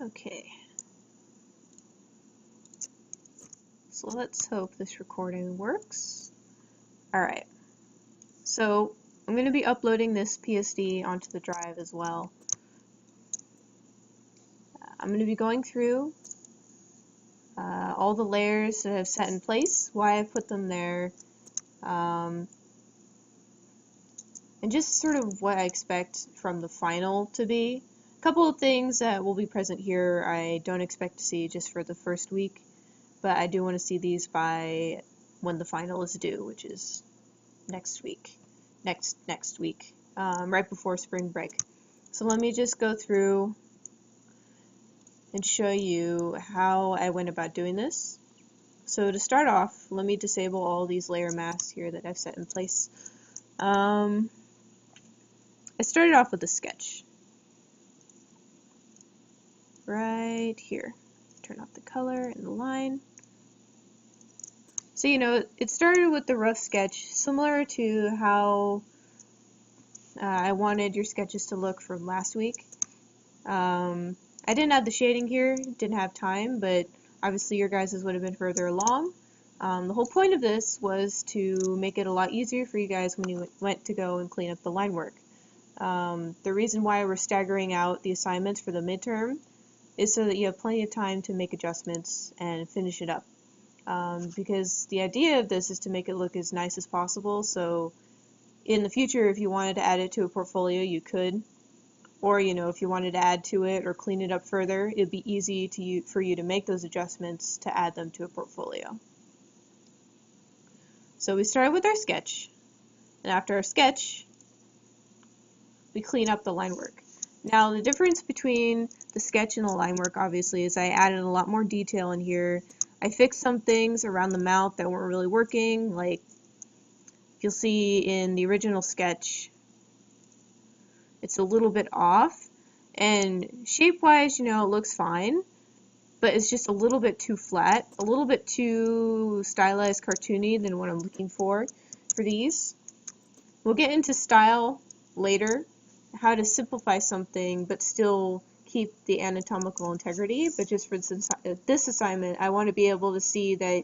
Okay. So let's hope this recording works. Alright. So I'm going to be uploading this PSD onto the drive as well. I'm going to be going through all the layers that I've set in place, why I put them there, and just sort of what I expect from the final to be. A couple of things that will be present here I don't expect to see just for the first week, but I do want to see these by when the final is due, which is next week. Next week, right before spring break. So let me just go through and show you how I went about doing this. So to start off, let me disable all these layer masks here that I've set in place. I started off with a sketch. Right here. Turn off the color and the line. So, you know, it started with the rough sketch, similar to how I wanted your sketches to look from last week. I didn't have the shading here, didn't have time, but obviously your guys's would have been further along. The whole point of this was to make it a lot easier for you guys when you went to go and clean up the line work. The reason why we're staggering out the assignments for the midterm is so that you have plenty of time to make adjustments and finish it up. Because the idea of this is to make it look as nice as possible, so in the future if you wanted to add it to a portfolio you could, or you know, if you wanted to add to it or clean it up further, it'd be easy for you to make those adjustments to add them to a portfolio. So we started with our sketch, and after our sketch we clean up the line work. Now the difference between the sketch and the line work obviously is I added a lot more detail in here. I fixed some things around the mouth that weren't really working, like you'll see in the original sketch it's a little bit off, and shape-wise, you know, it looks fine, but it's just a little bit too flat, a little bit too stylized, cartoony than what I'm looking for these. We'll get into style later, how to simplify something but still keep the anatomical integrity, but just for this assignment, I want to be able to see that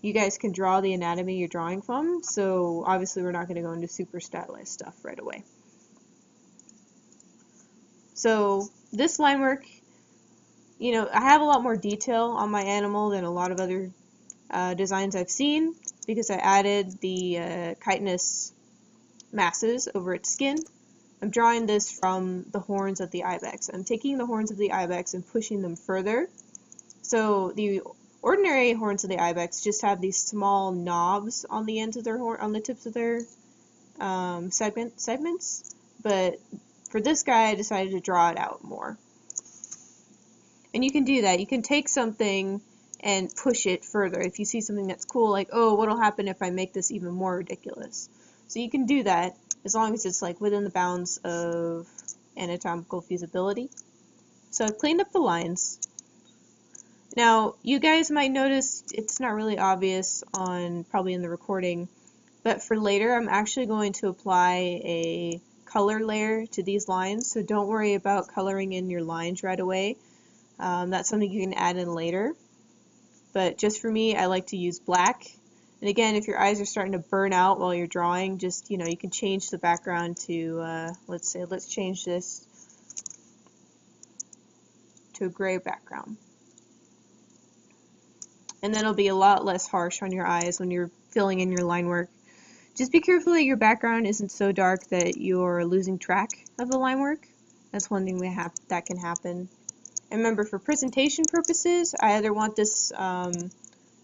you guys can draw the anatomy you're drawing from, so obviously we're not going to go into super stylized stuff right away. So this line work, you know, I have a lot more detail on my animal than a lot of other designs I've seen because I added the chitinous masses over its skin. I'm drawing this from the horns of the ibex. I'm taking the horns of the ibex and pushing them further. So the ordinary horns of the ibex just have these small knobs on the ends of their on the tips of their segments, but for this guy I decided to draw it out more. And you can do that. You can take something and push it further. If you see something that's cool, like, oh, what'll happen if I make this even more ridiculous? So you can do that as long as it's like within the bounds of anatomical feasibility. So I've cleaned up the lines. Now, you guys might notice it's not really obvious on probably in the recording, but for later I'm actually going to apply a color layer to these lines, so don't worry about coloring in your lines right away. That's something you can add in later. But just for me, I like to use black. And again, if your eyes are starting to burn out while you're drawing, just, you know, you can change the background to, let's change this to a gray background. And then it'll be a lot less harsh on your eyes when you're filling in your line work. Just be careful that your background isn't so dark that you're losing track of the line work. That's one thing that can happen. And remember, for presentation purposes, I either want this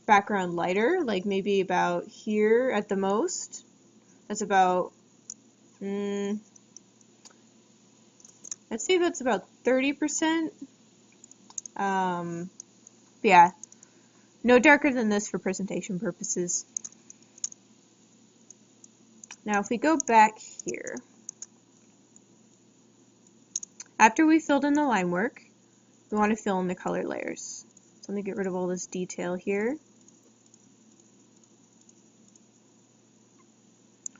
background lighter, like maybe about here at the most. That's about, I'd say that's about 30%. Yeah, no darker than this for presentation purposes. Now if we go back here, after we filled in the line work, we want to fill in the color layers. So let me get rid of all this detail here.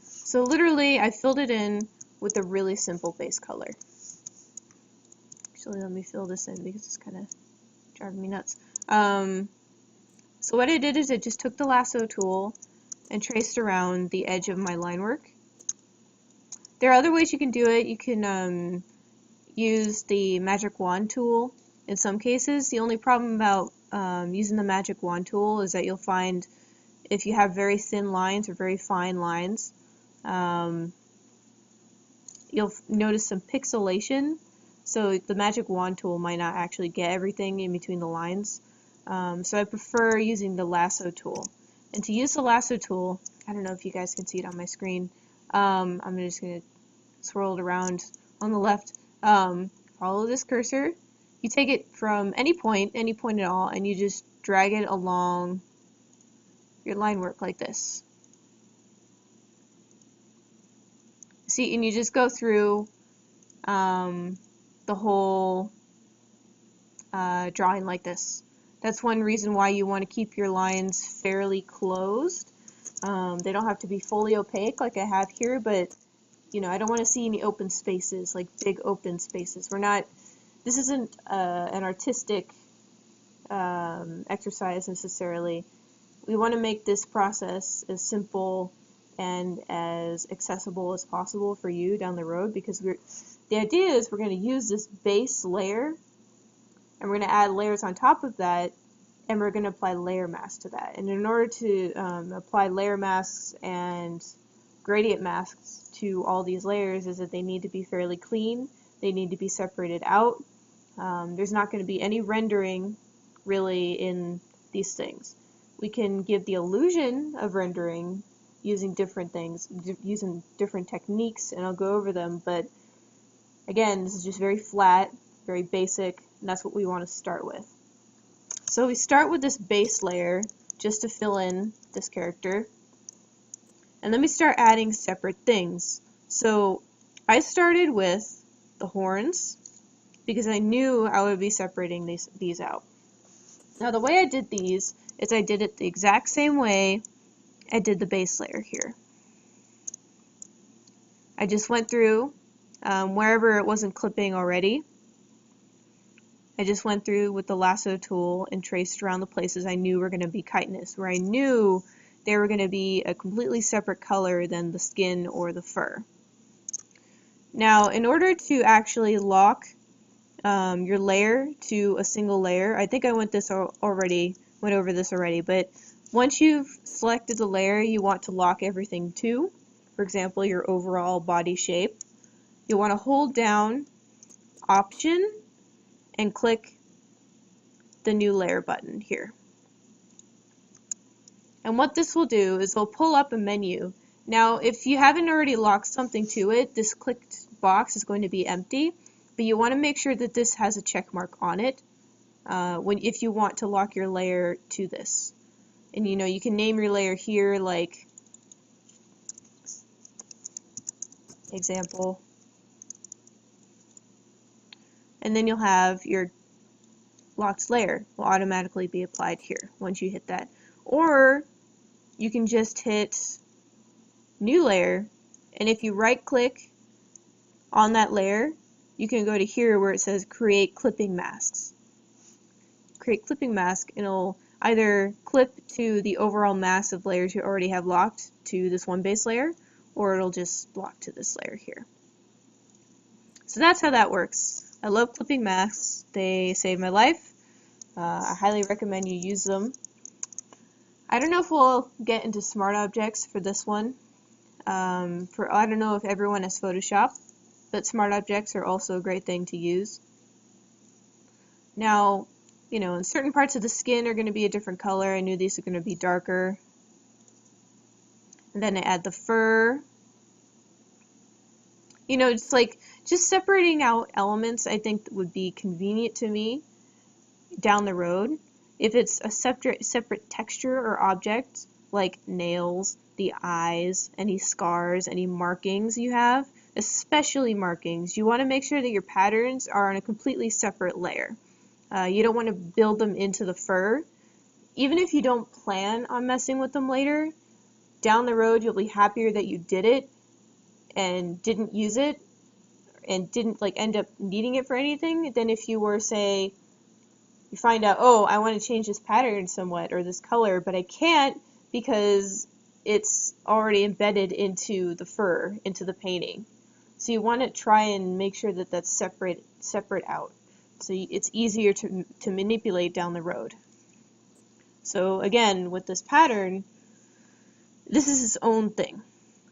So literally I filled it in with a really simple base color. Actually, let me fill this in because it's kind of driving me nuts. So what I did is I just took the lasso tool and traced around the edge of my line work. There are other ways you can do it. You can use the magic wand tool in some cases. The only problem about using the magic wand tool is that you'll find if you have very thin lines or very fine lines, you'll notice some pixelation. So the magic wand tool might not actually get everything in between the lines. So I prefer using the lasso tool. And to use the lasso tool, I don't know if you guys can see it on my screen. I'm just going to swirl it around on the left. Follow this cursor. You take it from any point at all, and you just drag it along your line work like this. See, and you just go through the whole drawing like this. That's one reason why you want to keep your lines fairly closed. They don't have to be fully opaque like I have here, but you know, I don't want to see any open spaces, like big open spaces. This isn't an artistic exercise necessarily. We want to make this process as simple and as accessible as possible for you down the road, because the idea is we're going to use this base layer and we're going to add layers on top of that, and we're going to apply layer masks to that. And in order to apply layer masks and gradient masks to all these layers is that they need to be fairly clean, they need to be separated out. There's not going to be any rendering really in these things. We can give the illusion of rendering using different things, using different techniques, and I'll go over them, but again, this is just very flat, very basic, and that's what we want to start with. So we start with this base layer just to fill in this character, and then we start adding separate things. So I started with the horns because I knew I would be separating these out. Now the way I did these is I did it the exact same way I did the base layer here. I just went through wherever it wasn't clipping already. I just went through with the lasso tool and traced around the places I knew were going to be chitinous, where I knew they were going to be a completely separate color than the skin or the fur. Now, in order to actually lock your layer to a single layer, I think I went over this already, but once you've selected the layer you want to lock everything to, for example, your overall body shape, you want to hold down Option and click the new layer button here. And what this will do is it'll pull up a menu. Now, if you haven't already locked something to it, this clicked box is going to be empty, but you want to make sure that this has a check mark on it if you want to lock your layer to this. And you know, you can name your layer here, like example, and then you'll have your locked layer will automatically be applied here once you hit that. Or you can just hit new layer, and if you right click on that layer, you can go to here where it says create clipping masks. Create clipping mask, and it'll either clip to the overall mass of layers you already have locked to this one base layer, or it'll just lock to this layer here. So that's how that works. I love clipping masks. They save my life. I highly recommend you use them. I don't know if we'll get into smart objects for this one. I don't know if everyone has Photoshop, but smart objects are also a great thing to use. Now, you know, in certain parts of the skin are going to be a different color. I knew these are going to be darker. And then I add the fur. You know, it's like just separating out elements I think would be convenient to me down the road. If it's a separate texture or object, like nails, the eyes, any scars, any markings you have, especially markings, you want to make sure that your patterns are on a completely separate layer. You don't want to build them into the fur. Even if you don't plan on messing with them later, down the road you'll be happier that you did it and didn't use it, and didn't like end up needing it for anything than if you were, say, you find out, oh, I want to change this pattern somewhat or this color, but I can't because it's already embedded into the fur, into the painting. So you want to try and make sure that that's separate out, so it's easier to manipulate down the road. So again, with this pattern, this is its own thing.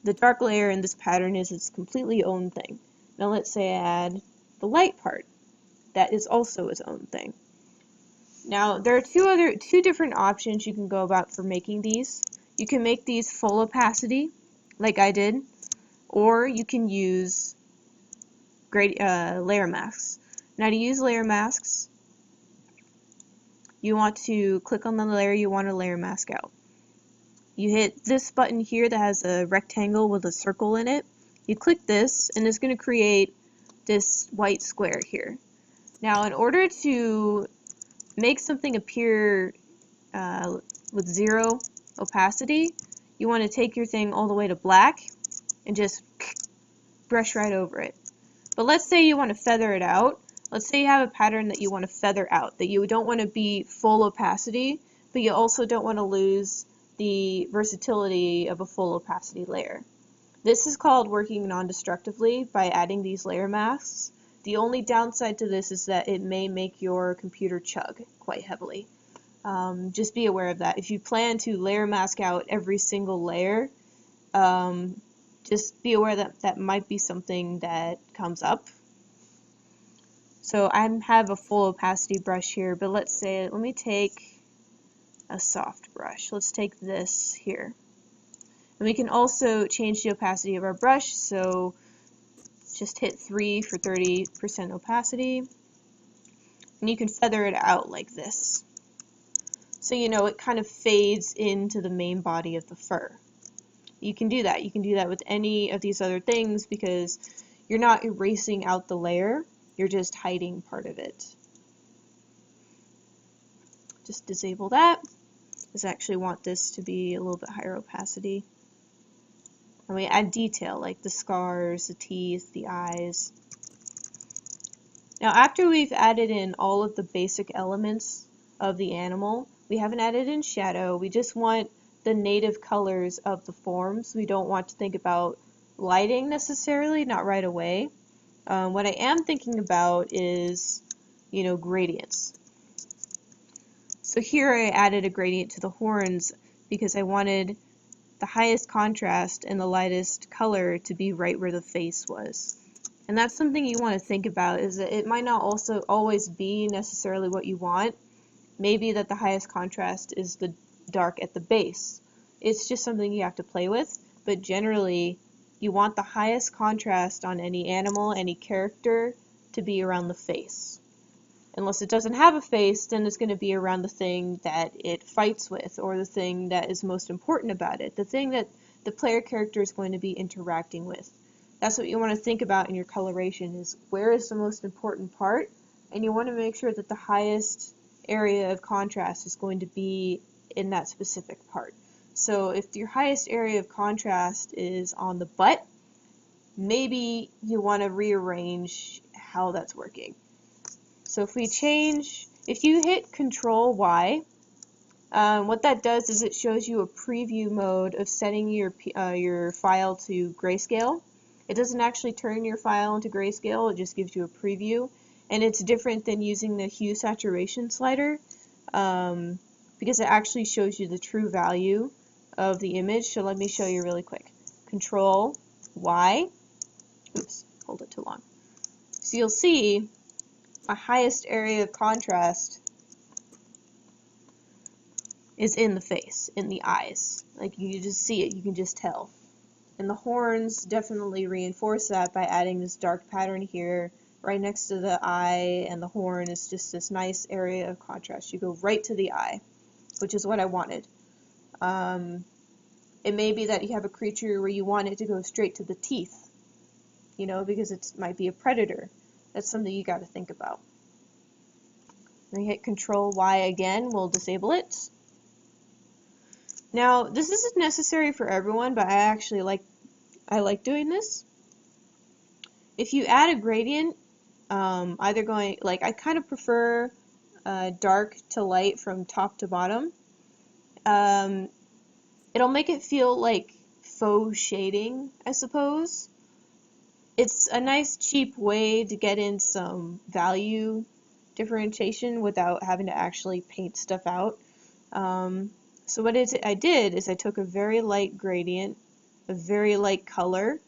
The dark layer in this pattern is its completely own thing. Now let's say I add the light part. That is also its own thing. Now there are two different options you can go about for making these. You can make these full opacity, like I did, or you can use layer masks. Now to use layer masks, you want to click on the layer you want to layer mask out. You hit this button here that has a rectangle with a circle in it. You click this and it's going to create this white square here. Now in order to make something appear with 0 opacity, you want to take your thing all the way to black and just brush right over it. But let's say you want to feather it out. Let's say you have a pattern that you want to feather out, that you don't want to be full opacity, but you also don't want to lose the versatility of a full opacity layer. This is called working non-destructively by adding these layer masks. The only downside to this is that it may make your computer chug quite heavily. Just be aware of that. If you plan to layer mask out every single layer, just be aware that that might be something that comes up. So I have a full opacity brush here, but let me take a soft brush. Let's take this here. And we can also change the opacity of our brush, so just hit 3 for 30% opacity. And you can feather it out like this. So you know it kind of fades into the main body of the fur. You can do that. You can do that with any of these other things because you're not erasing out the layer, you're just hiding part of it. Just disable that, because I actually want this to be a little bit higher opacity. And we add detail like the scars, the teeth, the eyes. Now after we've added in all of the basic elements of the animal, we haven't added in shadow, we just want the native colors of the forms. We don't want to think about lighting necessarily, not right away. What I am thinking about is, gradients. So here I added a gradient to the horns because I wanted the highest contrast and the lightest color to be right where the face was. And that's something you want to think about, is that it might not also always be necessarily what you want. Maybe that the highest contrast is the dark at the base. It's just something you have to play with, but generally you want the highest contrast on any animal, any character, to be around the face. Unless it doesn't have a face, then it's going to be around the thing that it fights with, or the thing that is most important about it, the thing that the player character is going to be interacting with. That's what you want to think about in your coloration, is where is the most important part, and you want to make sure that the highest area of contrast is going to be in that specific part. So if your highest area of contrast is on the butt, maybe you want to rearrange how that's working. So if you hit Control Y, what that does is it shows you a preview mode of setting your file to grayscale. It doesn't actually turn your file into grayscale, it just gives you a preview. And it's different than using the hue saturation slider because it actually shows you the true value of the image. So let me show you really quick. Control Y. Oops, hold it too long. So you'll see my highest area of contrast is in the face, in the eyes. Like you just see it, you can just tell. And the horns definitely reinforce that by adding this dark pattern here right next to the eye, and the horn is just this nice area of contrast. You go right to the eye, which is what I wanted. It may be that you have a creature where you want it to go straight to the teeth, because it might be a predator. That's something you got to think about. Then hit Control Y again, we'll disable it. Now, this isn't necessary for everyone, but I like doing this. if you add a gradient, either going, like I kind of prefer dark to light from top to bottom. It'll make it feel like faux shading, I suppose. It's a nice cheap way to get in some value differentiation without having to actually paint stuff out. So what I did is I took a very light gradient, a very light color,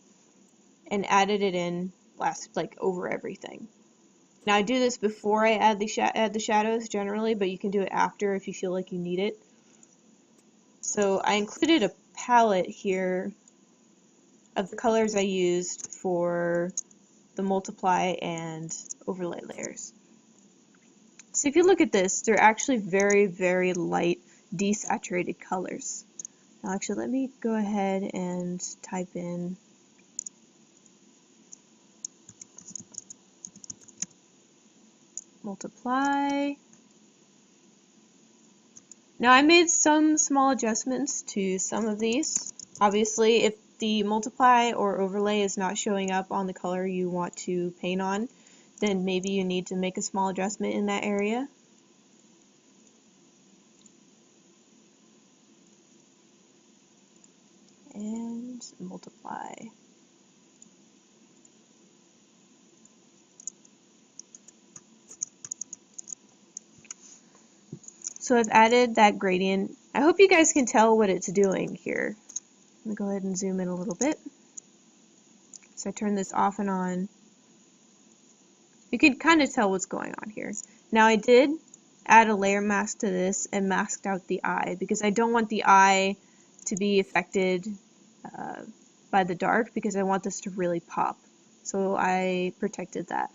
and added it in like over everything. Now I do this before I add the shadows generally, but you can do it after if you feel like you need it. So I included a palette here of the colors I used for the multiply and overlay layers. So if you look at this, they're actually very, very light, desaturated colors. Now actually, let me go ahead and type in multiply. Now I made some small adjustments to some of these. Obviously, if the multiply or overlay is not showing up on the color you want to paint on, then maybe you need to make a small adjustment in that area. And multiply. So I've added that gradient. I hope you guys can tell what it's doing here. Let me go ahead and zoom in a little bit. So I turn this off and on. You can kind of tell what's going on here. Now I did add a layer mask to this and masked out the eye because I don't want the eye to be affected by the dark because I want this to really pop. So I protected that.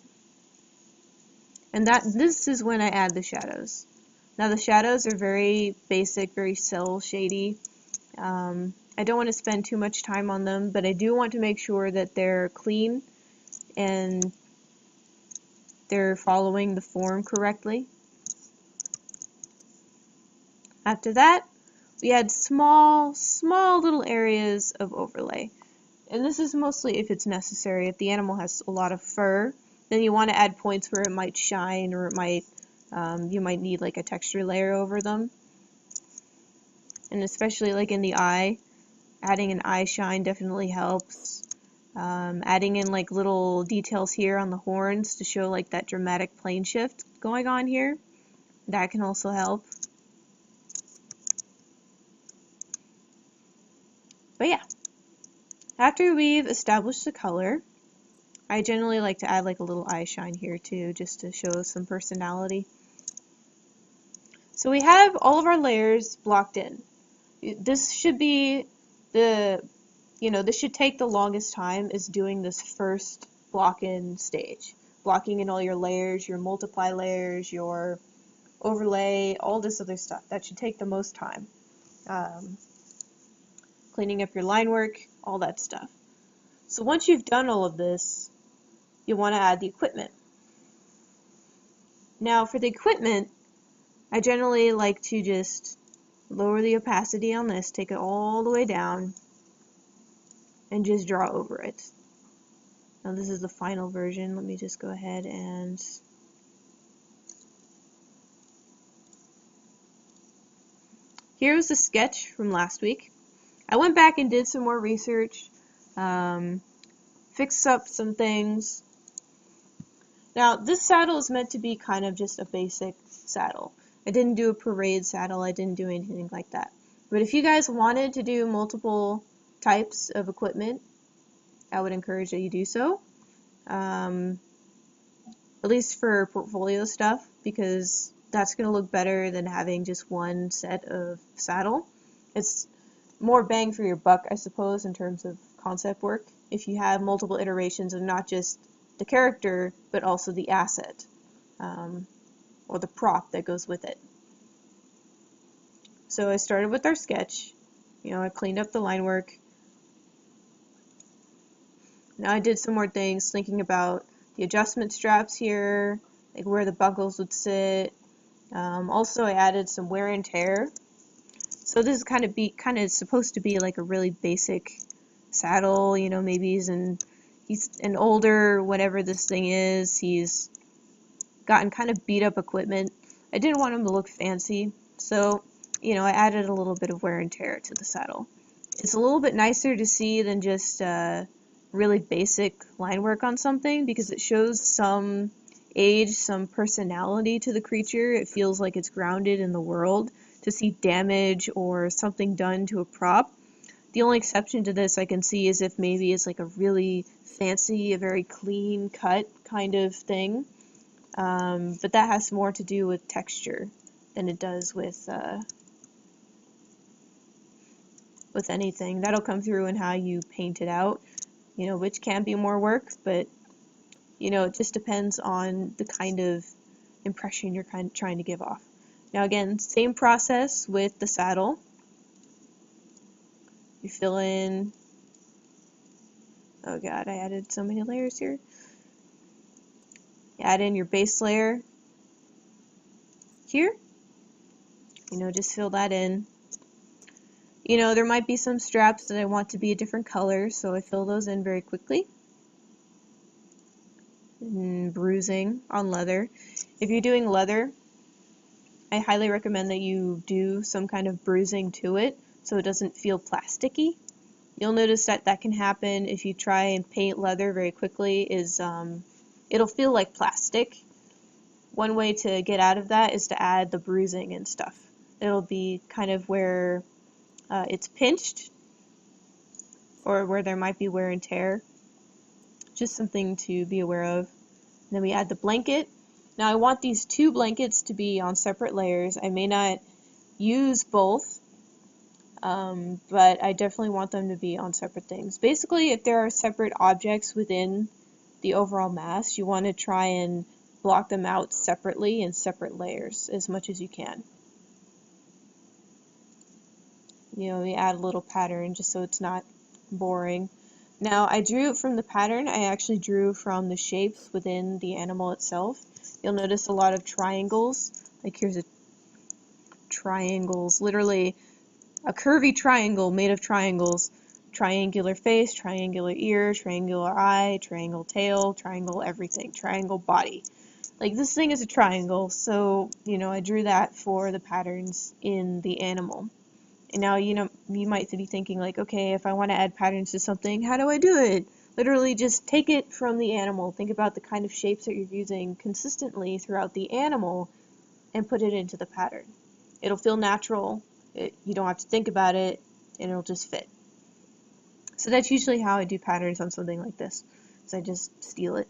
And this is when I add the shadows. Now the shadows are very basic, very cel shady. I don't want to spend too much time on them, but I do want to make sure that they're clean and they're following the form correctly. After that, we add small little areas of overlay. And this is mostly if it's necessary. If the animal has a lot of fur, then you want to add points where it might shine or it might you might need like a texture layer over them. And especially like in the eye, adding an eye shine definitely helps. Adding in like little details here on the horns to show like that dramatic plane shift going on here, that can also help. But yeah, after we've established the color, I generally like to add like a little eye shine here too, just to show some personality. So we have all of our layers blocked in. This should be this should take the longest time is doing this first block in stage. Blocking in all your layers, your multiply layers, your overlay, all this other stuff. That should take the most time. Cleaning up your line work, all that stuff. So once you've done all of this, you want to add the equipment. Now for the equipment, I generally like to just lower the opacity on this, take it all the way down, and just draw over it. Now this is the final version. Let me just go ahead and here's the sketch from last week. I went back and did some more research, fixed up some things. Now this saddle is meant to be kind of just a basic saddle. I didn't do a parade saddle, I didn't do anything like that. But if you guys wanted to do multiple types of equipment, I would encourage that you do so. At least for portfolio stuff, because that's going to look better than having just one set of saddle. It's more bang for your buck, I suppose, in terms of concept work, if you have multiple iterations of not just the character, but also the asset, or the prop that goes with it. So I started with our sketch. I cleaned up the line work. Now I did some more things, thinking about the adjustment straps here, like where the buckles would sit. Also, I added some wear and tear. So this is kind of supposed to be like a really basic saddle. Maybe he's in He's an older, whatever this thing is. He's gotten kind of beat up equipment. I didn't want him to look fancy, so, you know, I added a little bit of wear and tear to the saddle. It's a little bit nicer to see than just really basic line work on something, because it shows some age, some personality to the creature. It feels like it's grounded in the world. To see damage or something done to a prop, the only exception to this I can see is if maybe it's like a really fancy, a very clean cut kind of thing. But that has more to do with texture than it does with anything. That'll come through in how you paint it out, you know, which can be more work, but, you know, it just depends on the kind of impression you're trying to give off. Now again, same process with the saddle. You fill in, oh god, I added so many layers here. You add in your base layer here, you know, just fill that in. You know, there might be some straps that I want to be a different color, so I fill those in very quickly. And bruising on leather. If you're doing leather, I highly recommend that you do some kind of bruising to it so it doesn't feel plasticky. You'll notice that that can happen if you try and paint leather very quickly, is it'll feel like plastic. One way to get out of that is to add the bruising and stuff. It'll be kind of where it's pinched or where there might be wear and tear. Just something to be aware of. And then we add the blanket. Now I want these two blankets to be on separate layers. I may not use both, but I definitely want them to be on separate things. Basically, if there are separate objects within the overall mass, you want to try and block them out separately in separate layers as much as you can. You know, we add a little pattern just so it's not boring. Now, I drew from the pattern, I actually drew from the shapes within the animal itself. You'll notice a lot of triangles. Like here's a triangles, literally a curvy triangle made of triangles. Triangular face, triangular ear, triangular eye, triangle tail, triangle everything, triangle body. Like this thing is a triangle, so, you know, I drew that for the patterns in the animal. And now, you know, you might be thinking like, okay, if I want to add patterns to something, how do I do it? Literally just take it from the animal. Think about the kind of shapes that you're using consistently throughout the animal and put it into the pattern. It'll feel natural. You don't have to think about it, and it'll just fit. So that's usually how I do patterns on something like this. So I just steal it.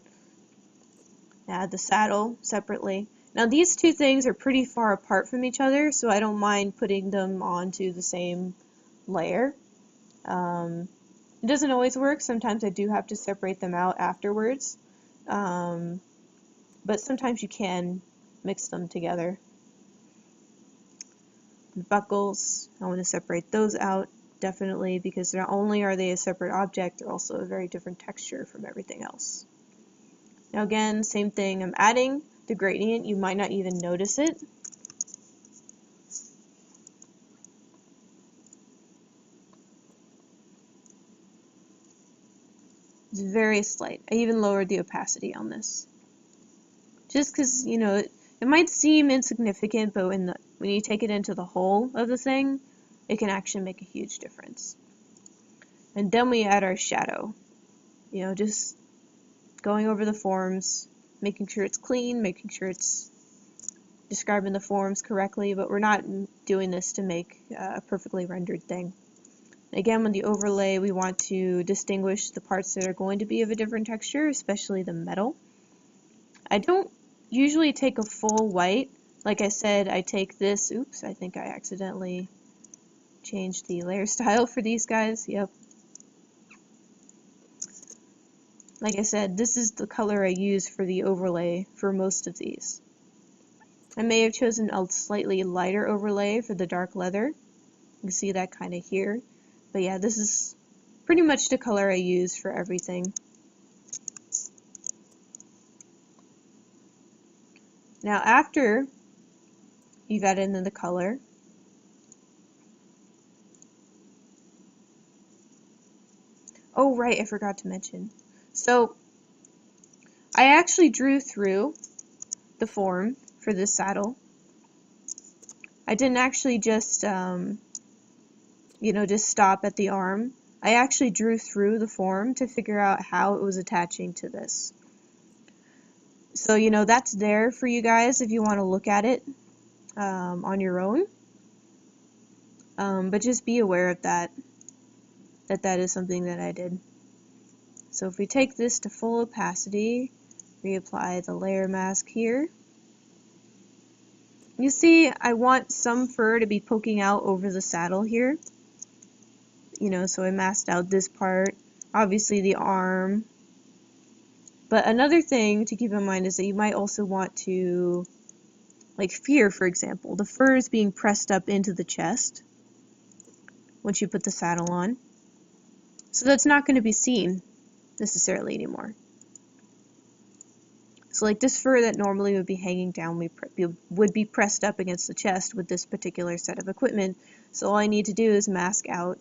Add the saddle separately. Now these two things are pretty far apart from each other, so I don't mind putting them onto the same layer. It doesn't always work. Sometimes I do have to separate them out afterwards, but sometimes you can mix them together. The buckles, I want to separate those out definitely, because not only are they a separate object, they're also a very different texture from everything else. Now again, same thing, I'm adding the gradient. You might not even notice it. It's very slight. I even lowered the opacity on this. Just because, you know, it might seem insignificant, but when you take it into the whole of the thing, it can actually make a huge difference. And then we add our shadow. You know, just going over the forms, making sure it's clean, making sure it's describing the forms correctly, but we're not doing this to make a perfectly rendered thing. Again, with the overlay, we want to distinguish the parts that are going to be of a different texture, especially the metal. I don't usually take a full white. Like I said, I take this, oops, I think I accidentally changed the layer style for these guys, yep. Like I said, this is the color I use for the overlay for most of these. I may have chosen a slightly lighter overlay for the dark leather. You can see that kind of here. But yeah, this is pretty much the color I use for everything. Now after you've added in the color, oh right, I forgot to mention. So I actually drew through the form for this saddle. I didn't actually just, just stop at the arm. I actually drew through the form to figure out how it was attaching to this. So, that's there for you guys if you want to look at it on your own. But just be aware of that is something that I did. So if we take this to full opacity, reapply the layer mask here. You see, I want some fur to be poking out over the saddle here. So I masked out this part, obviously the arm. But another thing to keep in mind is that you might also want to, like here, for example, the fur is being pressed up into the chest once you put the saddle on. So that's not going to be seen necessarily anymore. So like this fur that normally would be hanging down would be pressed up against the chest with this particular set of equipment. So all I need to do is mask out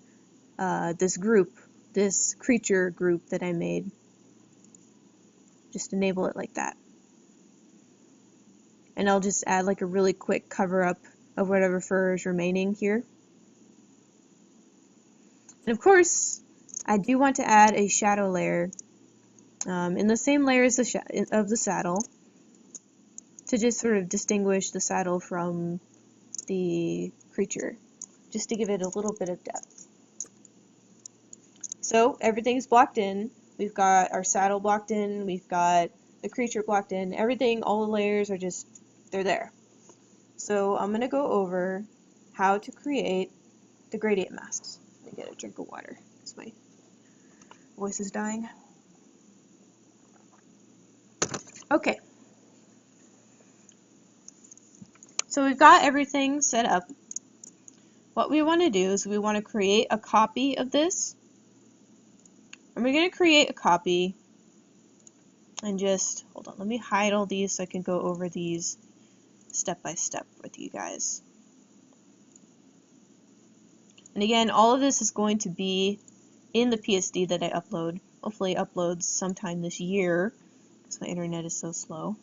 this creature group that I made. Just enable it like that. And I'll just add like a really quick cover up of whatever fur is remaining here. And of course, I do want to add a shadow layer in the same layers of the saddle to just sort of distinguish the saddle from the creature, just to give it a little bit of depth. So everything's blocked in. We've got our saddle blocked in, we've got the creature blocked in, everything, all the layers are just, they're there. So I'm going to go over how to create the gradient masks. Let me get a drink of water because my voice is dying. Okay. So we've got everything set up. What we want to do is we want to create a copy of this. And we're going to create a copy and just, hold on, let me hide all these so I can go over these step by step with you guys. And again, all of this is going to be in the PSD that I upload. Hopefully it uploads sometime this year because my internet is so slow.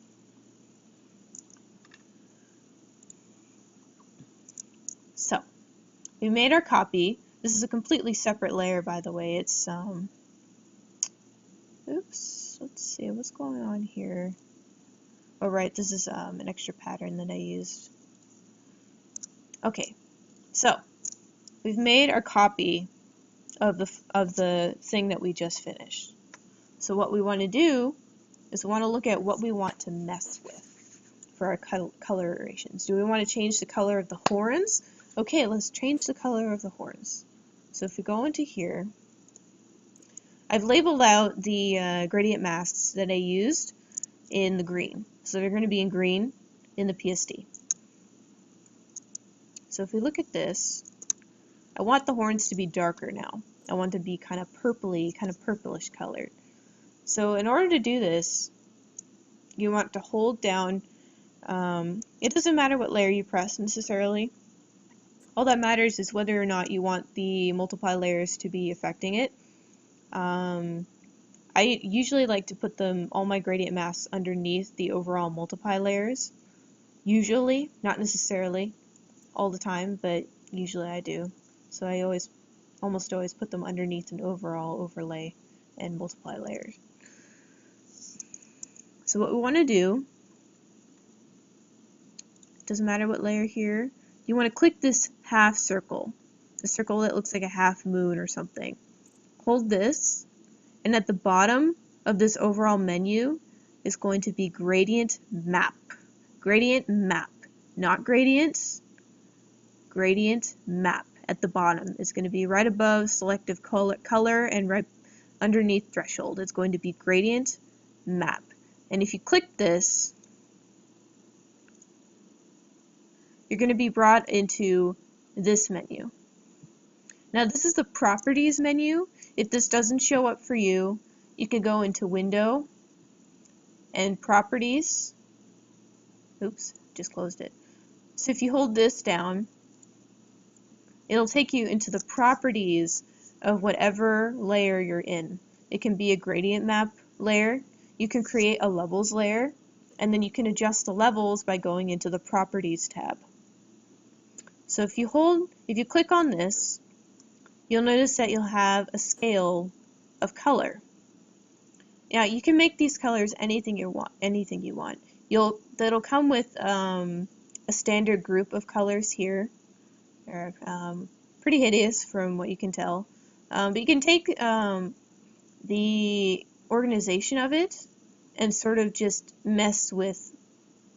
So, we made our copy. This is a completely separate layer, by the way. It's, oops, let's see, what's going on here? Oh, right, this is an extra pattern that I used. Okay, so we've made our copy of the thing that we just finished. So what we want to do is we want to look at what we want to mess with for our color iterations. Do we want to change the color of the horns? Okay, let's change the color of the horns. So if we go into here, I've labeled out the gradient masks that I used in the green. So they're going to be in green in the PSD. So if we look at this, I want the horns to be darker now. I want them to be kind of purpley, kind of purplish colored. So in order to do this, you want to hold down, it doesn't matter what layer you press necessarily. All that matters is whether or not you want the multiply layers to be affecting it. I usually like to put all my gradient masks underneath the overall multiply layers. Usually, not necessarily all the time, but usually I do. So I almost always put them underneath an overall overlay and multiply layers. So what we want to do, doesn't matter what layer here, you want to click this half circle, the circle that looks like a half moon or something. Hold this, and at the bottom of this overall menu is going to be gradient map. Gradient map, not gradients, gradient map. At the bottom is going to be right above selective color and right underneath threshold. It's going to be gradient map. And if you click this, you're going to be brought into this menu. Now this is the properties menu. If this doesn't show up for you, you can go into window and properties. Oops, just closed it. So if you hold this down, it'll take you into the properties of whatever layer you're in. It can be a gradient map layer. You can create a levels layer, and then you can adjust the levels by going into the Properties tab. So if you click on this, you'll notice that you'll have a scale of color. Now you can make these colors anything you want. That'll come with a standard group of colors here. They're pretty hideous from what you can tell. But you can take the organization of it and sort of just mess with,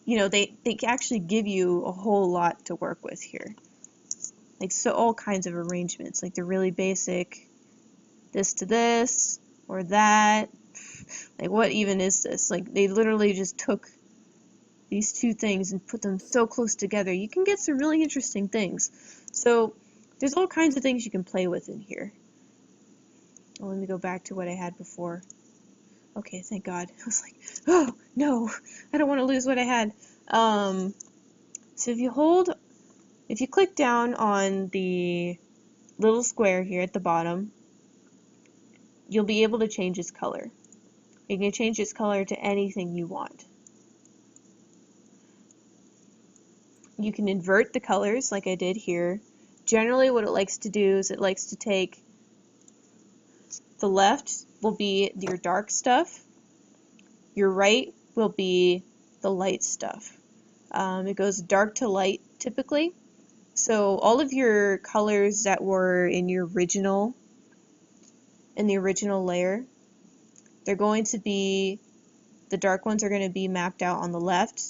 they actually give you a whole lot to work with here. Like, so all kinds of arrangements, like the really basic this to this or that. Like, what even is this? Like, they literally just took these two things and put them so close together. You can get some really interesting things. So there's all kinds of things you can play with in here. Well, let me go back to what I had before. Okay, thank God. I was like, oh no, I don't want to lose what I had. So if you click down on the little square here at the bottom, you'll be able to change its color. You can change its color to anything you want. You can invert the colors like I did here. Generally what it likes to do is it likes to take the left will be your dark stuff, your right will be the light stuff. It goes dark to light typically. So all of your colors that were in the original layer, they're going to be, the dark ones are going to be mapped out on the left,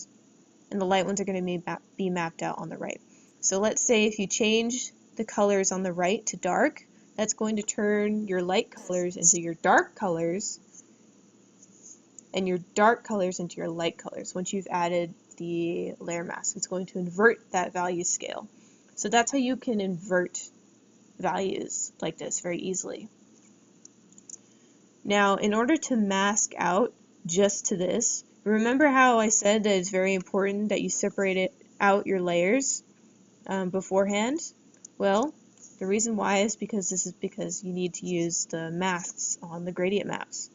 and the light ones are going to be mapped out on the right. So let's say if you change the colors on the right to dark, that's going to turn your light colors into your dark colors, and your dark colors into your light colors. Once you've added the layer mask, it's going to invert that value scale. So that's how you can invert values like this very easily. Now, in order to mask out just to this, remember how I said that it's very important that you separate out your layers beforehand? Well, the reason why is because you need to use the masks on the gradient maps.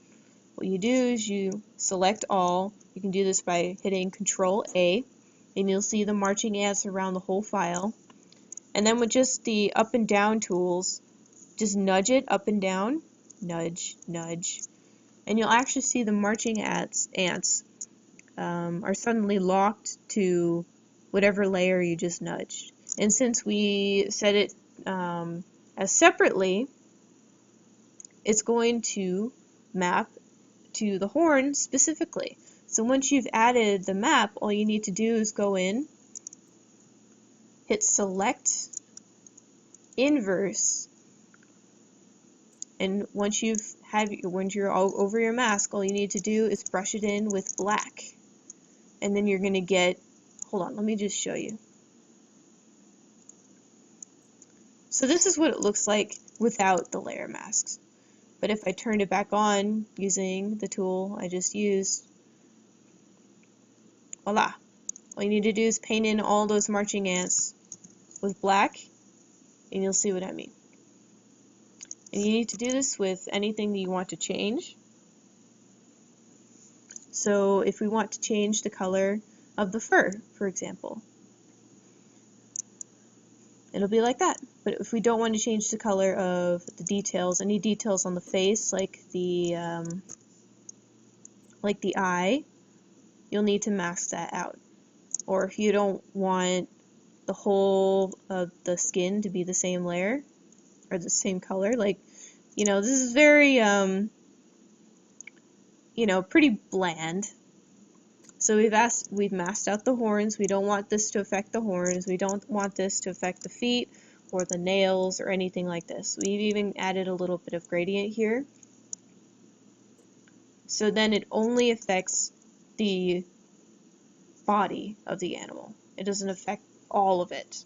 What you do is you select all. You can do this by hitting Control A, and you'll see the marching ants around the whole file. And then with just the up and down tools, just nudge it up and down, nudge, nudge, and you'll actually see the marching ants are suddenly locked to whatever layer you just nudged. And since we set it as separately, it's going to map to the horn specifically. So once you've added the map, all you need to do is go in, hit Select, Inverse, and once you're all over your mask, all you need to do is brush it in with black. And then you're going to get, hold on, let me just show you. So this is what it looks like without the layer masks. But if I turn it back on using the tool I just used, voila. All you need to do is paint in all those marching ants with black, and you'll see what I mean. And you need to do this with anything that you want to change. So if we want to change the color of the fur, for example, it'll be like that. But if we don't want to change the color of the details, any details on the face, like the eye, you'll need to mask that out. Or if you don't want the whole of the skin to be the same layer or the same color, like, this is very pretty bland. So we've masked out the horns. We don't want this to affect the horns. We don't want this to affect the feet or the nails or anything like this. We've even added a little bit of gradient here. So then it only affects the body of the animal. It doesn't affect all of it.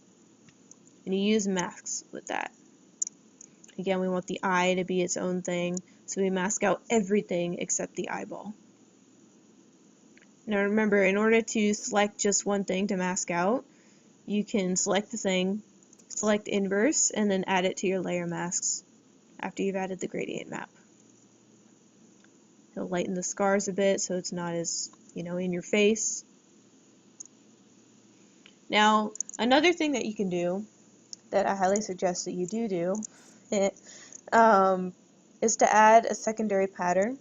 And you use masks with that. Again, we want the eye to be its own thing, so we mask out everything except the eyeball. Now remember, in order to select just one thing to mask out, you can select the thing, select Inverse, and then add it to your layer masks after you've added the gradient map. It'll lighten the scars a bit so it's not as, in your face. Now, another thing that you can do that I highly suggest that you do is to add a secondary pattern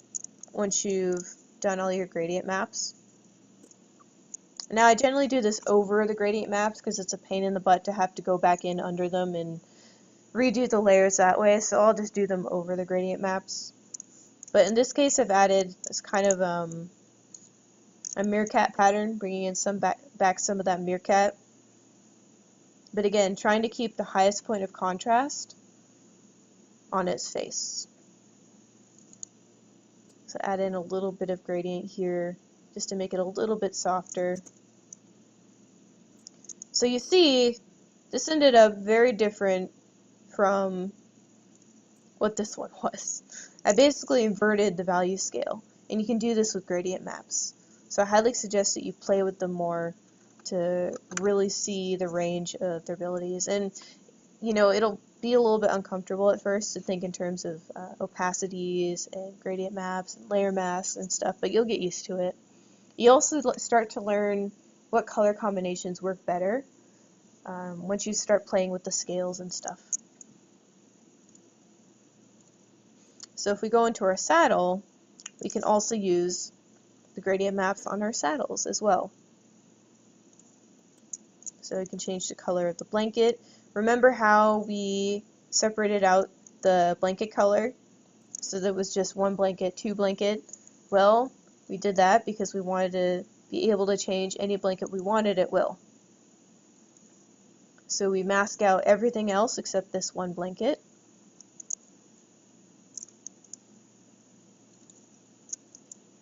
once you've done all your gradient maps. Now, I generally do this over the gradient maps because it's a pain in the butt to have to go back in under them and redo the layers that way, so I'll just do them over the gradient maps. But in this case, I've added this kind of a meerkat pattern, bringing in back some of that meerkat. But again, trying to keep the highest point of contrast on its face. So add in a little bit of gradient here just to make it a little bit softer. So you see, this ended up very different from what this one was. I basically inverted the value scale, and you can do this with gradient maps. So I highly suggest that you play with them more to really see the range of their abilities. And it'll be a little bit uncomfortable at first to think in terms of opacities and gradient maps and layer masks and stuff, but you'll get used to it. You also start to learn what color combinations work better once you start playing with the scales and stuff. So if we go into our saddle, we can also use the gradient maps on our saddles as well. So we can change the color of the blanket. Remember how we separated out the blanket color so that it was just one blanket, two blanket? Well, we did that because we wanted to be able to change any blanket we wanted at will. So we mask out everything else except this one blanket.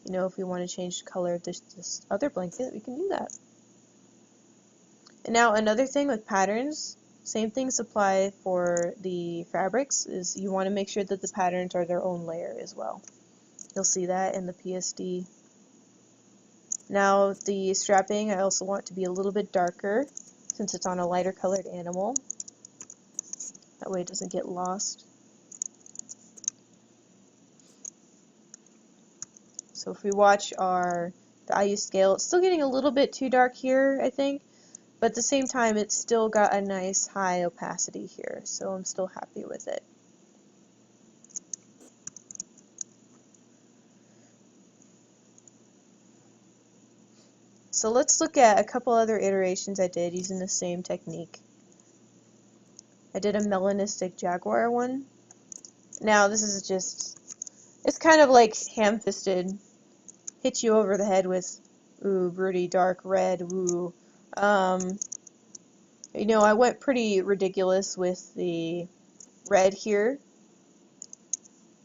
If we want to change the color of this other blanket, we can do that. And now another thing with patterns, same things apply for the fabrics, is you want to make sure that the patterns are their own layer as well. You'll see that in the PSD. Now the strapping I also want to be a little bit darker since it's on a lighter colored animal. That way it doesn't get lost. So if we watch the IU scale, it's still getting a little bit too dark here, I think. But at the same time, it's still got a nice high opacity here, so I'm still happy with it. So let's look at a couple other iterations I did using the same technique. I did a melanistic jaguar one. Now this is it's kind of like ham-fisted. Hit you over the head with, ooh, broody dark red, ooh. I went pretty ridiculous with the red here.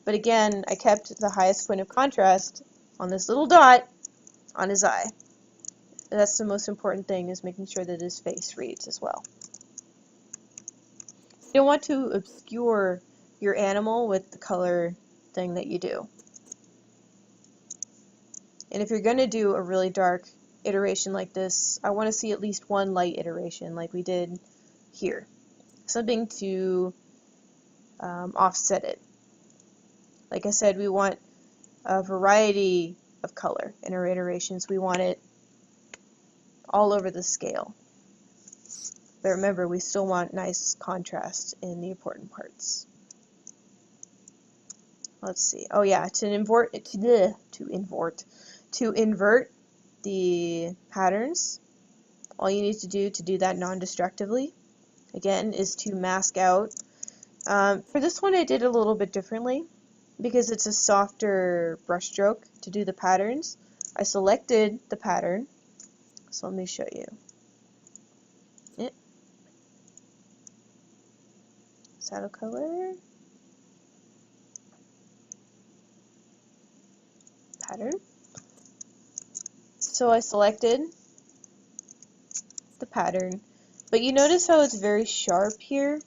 But again, I kept the highest point of contrast on this little dot on his eye. That's the most important thing, is making sure that his face reads as well. You don't want to obscure your animal with the color thing that you do. And if you're going to do a really dark iteration like this, I want to see at least one light iteration like we did here. Something to offset it. Like I said, we want a variety of color in our iterations. We want it all over the scale. But remember, we still want nice contrast in the important parts. Let's see. Oh yeah, to invert the patterns, all you need to do that non-destructively, again, is to mask out. For this one, I did a little bit differently because it's a softer brush stroke to do the patterns. I selected the pattern, so let me show you. Saddle color, pattern. So I selected the pattern, but you notice how it's very sharp here?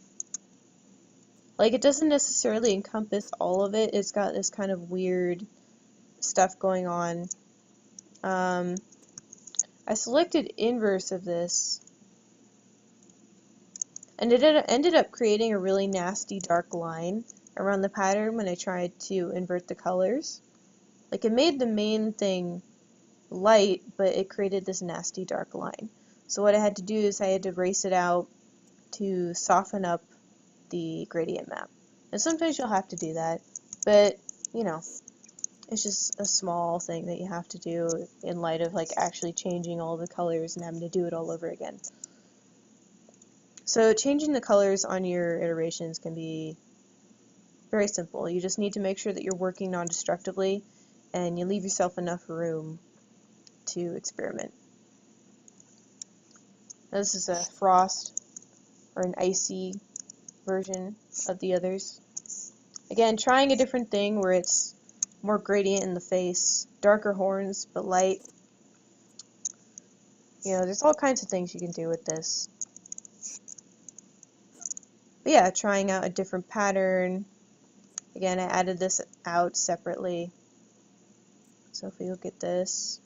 Like, it doesn't necessarily encompass all of it. It's got this kind of weird stuff going on. I selected inverse of this, and it ended up creating a really nasty dark line around the pattern when I tried to invert the colors. Like, it made the main thing light, but it created this nasty dark line. So what I had to do is I had to erase it out to soften up the gradient map. And sometimes you'll have to do that, but you know, it's just a small thing that you have to do in light of like actually changing all the colors and having to do it all over again. So changing the colors on your iterations can be very simple. You just need to make sure that you're working non-destructively and you leave yourself enough room to experiment. Now, this is a frost or an icy version of the others. Again, trying a different thing where it's more gradient in the face, darker horns but light. You know, there's all kinds of things you can do with this. But yeah, trying out a different pattern. Again, I added this out separately. So if we look at this,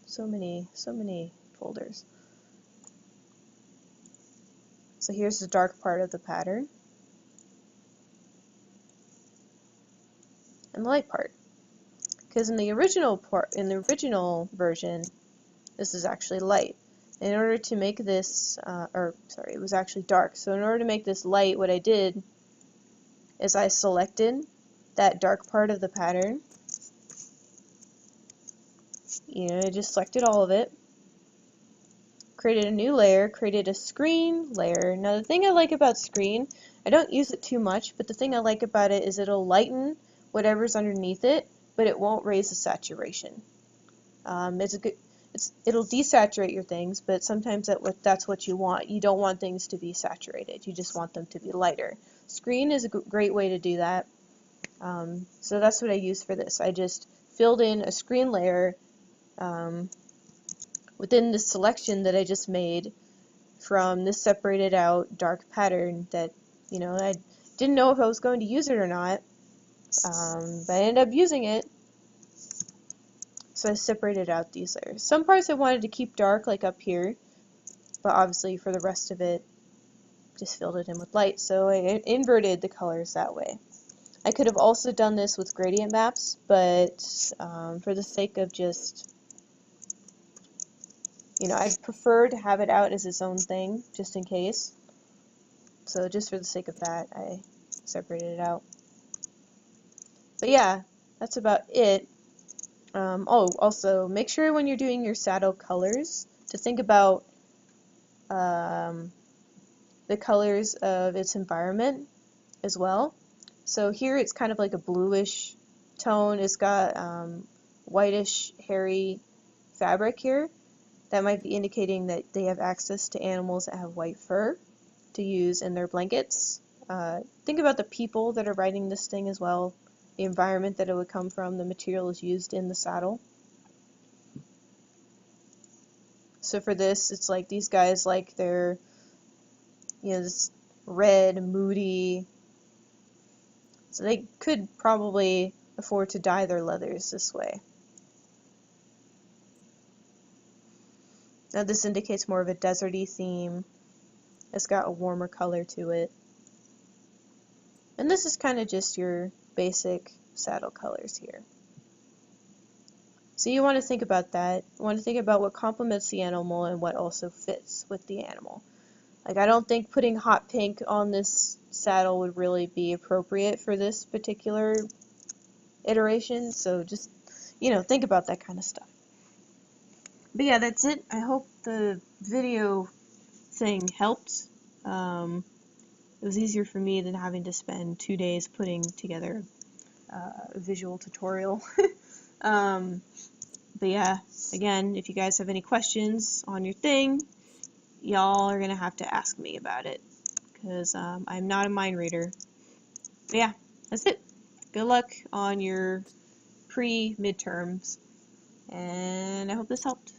so many folders. So here's the dark part of the pattern and the light part. Because in the original version, this is actually light. In order to make this, it was actually dark. So in order to make this light, what I did is I selected that dark part of the pattern. You know, I just selected all of it, created a new layer, created a screen layer. Now the thing I like about screen, I don't use it too much, but the thing I like about it is it'll lighten whatever's underneath it, but it won't raise the saturation. It'll desaturate your things, but sometimes that's what you want. You don't want things to be saturated. You just want them to be lighter. Screen is a great way to do that. So that's what I used for this. I just filled in a screen layer within this selection that I just made from this separated out dark pattern that, you know, I didn't know if I was going to use it or not, but I ended up using it. So I separated out these layers. Some parts I wanted to keep dark, like up here, but obviously for the rest of it, just filled it in with light. So I inverted the colors that way. I could have also done this with gradient maps, but for the sake of just, you know, I'd prefer to have it out as its own thing, just in case. So just for the sake of that, I separated it out. But yeah, that's about it. Also, make sure when you're doing your saddle colors to think about the colors of its environment as well. So here it's kind of like a bluish tone. It's got whitish, hairy fabric here. That might be indicating that they have access to animals that have white fur to use in their blankets. Think about the people that are riding this thing as well, the environment that it would come from, the materials used in the saddle. So for this, it's like these guys like they're, you know, this red, moody. So they could probably afford to dye their leathers this way. Now this indicates more of a deserty theme. It's got a warmer color to it. And this is kind of just your basic saddle colors here. So you want to think about that. You want to think about what complements the animal and what also fits with the animal. Like, I don't think putting hot pink on this saddle would really be appropriate for this particular iteration. So just, you know, think about that kind of stuff. But yeah, that's it. I hope the video thing helped. It was easier for me than having to spend 2 days putting together a visual tutorial. But yeah, again, if you guys have any questions on your thing, y'all are going to have to ask me about it, because I'm not a mind reader. But yeah, that's it. Good luck on your pre-midterms, and I hope this helped.